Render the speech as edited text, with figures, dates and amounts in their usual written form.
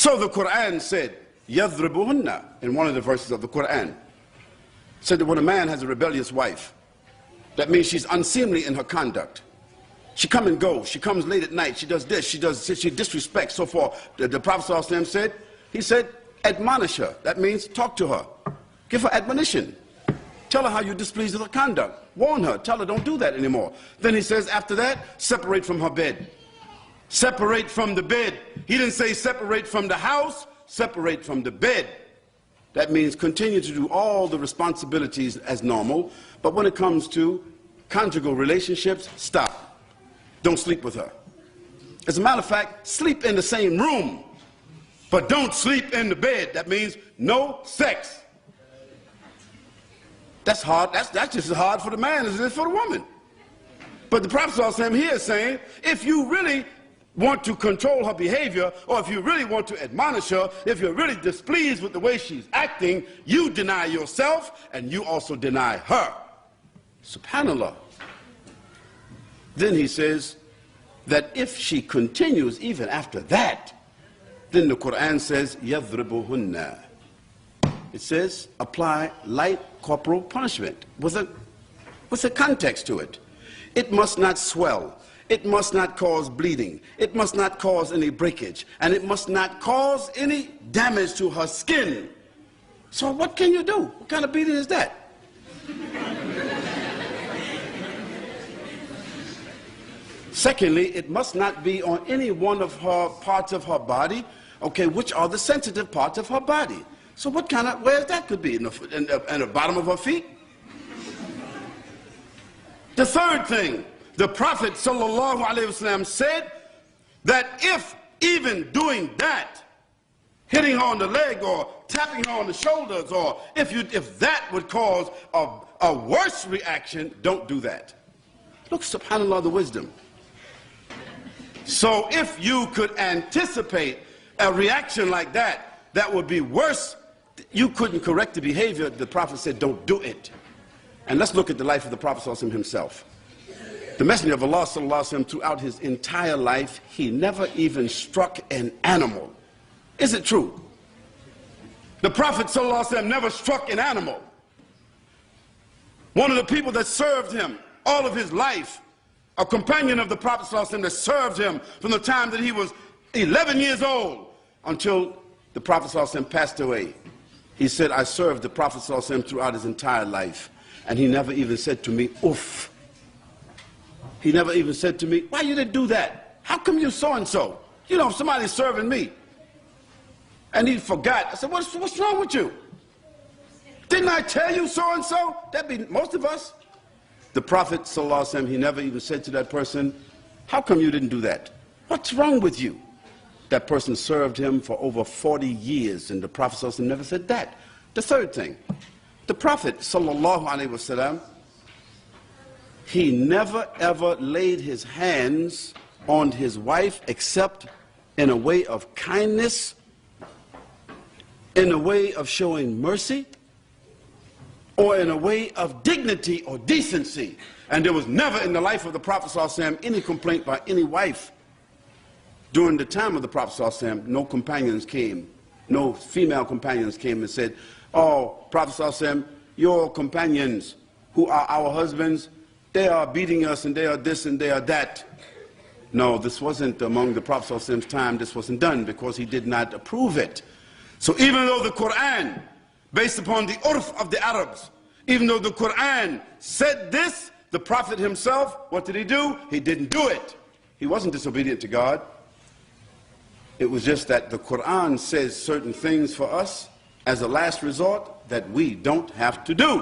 So the Quran said, يَضْرِبُهُنَّ, in one of the verses of the Quran, said that when a man has a rebellious wife, that means she's unseemly in her conduct. She come and go, she comes late at night, she does this, she disrespects, so forth. The Prophet ﷺ said, he said, admonish her. That means talk to her. Give her admonition. Tell her how you displeased with her conduct. Warn her. Tell her don't do that anymore. Then he says after that, separate from her bed. Separate from the bed. He didn't say separate from the house, separate from the bed. That means continue to do all the responsibilities as normal, but when it comes to conjugal relationships, stop. Don't sleep with her. As a matter of fact, sleep in the same room, but don't sleep in the bed. That means no sex. That's hard. That's just as hard for the man as it is for the woman. But the Prophet ﷺ here is saying, if you really want to control her behavior, or if you really want to admonish her, if you're really displeased with the way she's acting, you deny yourself and you also deny her. SubhanAllah. Then he says that if she continues even after that, then the Quran says, يَضْرِبُهُنَّ. It says, apply light corporal punishment. What's the context to it? It must not swell. It must not cause bleeding. It must not cause any breakage. And it must not cause any damage to her skin. So what can you do? What kind of beating is that? Secondly, it must not be on any one of her parts of her body, okay, which are the sensitive parts of her body. So what kind of, where that could be? In the bottom of her feet? The third thing, the Prophet ﷺ said that if even doing that, hitting her on the leg or tapping her on the shoulders, or if that would cause a worse reaction, don't do that. Look, subhanAllah, the wisdom. So if you could anticipate a reaction like that, that would be worse, you couldn't correct the behavior. The Prophet said, don't do it. And let's look at the life of the Prophet ﷺ himself. The Messenger of Allah ﷺ, throughout his entire life, he never even struck an animal. Is it true? The Prophet ﷺ never struck an animal. One of the people that served him all of his life, a companion of the Prophet ﷺ that served him from the time that he was 11 years old until the Prophet ﷺ passed away. He said, I served the Prophet ﷺ throughout his entire life, and he never even said to me, oof. He never even said to me, why you didn't do that? How come you so-and-so? You know, somebody's serving me. And he forgot. I said, what's wrong with you? Didn't I tell you so-and-so? That'd be most of us. The Prophet ﷺ, he never even said to that person, how come you didn't do that? What's wrong with you? That person served him for over 40 years, and the Prophet ﷺ never said that. The third thing, the Prophet ﷺ, he never ever laid his hands on his wife except in a way of kindness, in a way of showing mercy, or in a way of dignity or decency. And there was never in the life of the Prophet ﷺ any complaint by any wife. During the time of the Prophet ﷺ, no companions came, no female companions came and said, oh, Prophet ﷺ, your companions who are our husbands, they are beating us and they are this and they are that. No, this wasn't among the Prophet ﷺ's time. This wasn't done because he did not approve it. So even though the Quran, based upon the urf of the Arabs, even though the Quran said this, the Prophet himself, what did he do? He didn't do it. He wasn't disobedient to God. It was just that the Quran says certain things for us as a last resort that we don't have to do.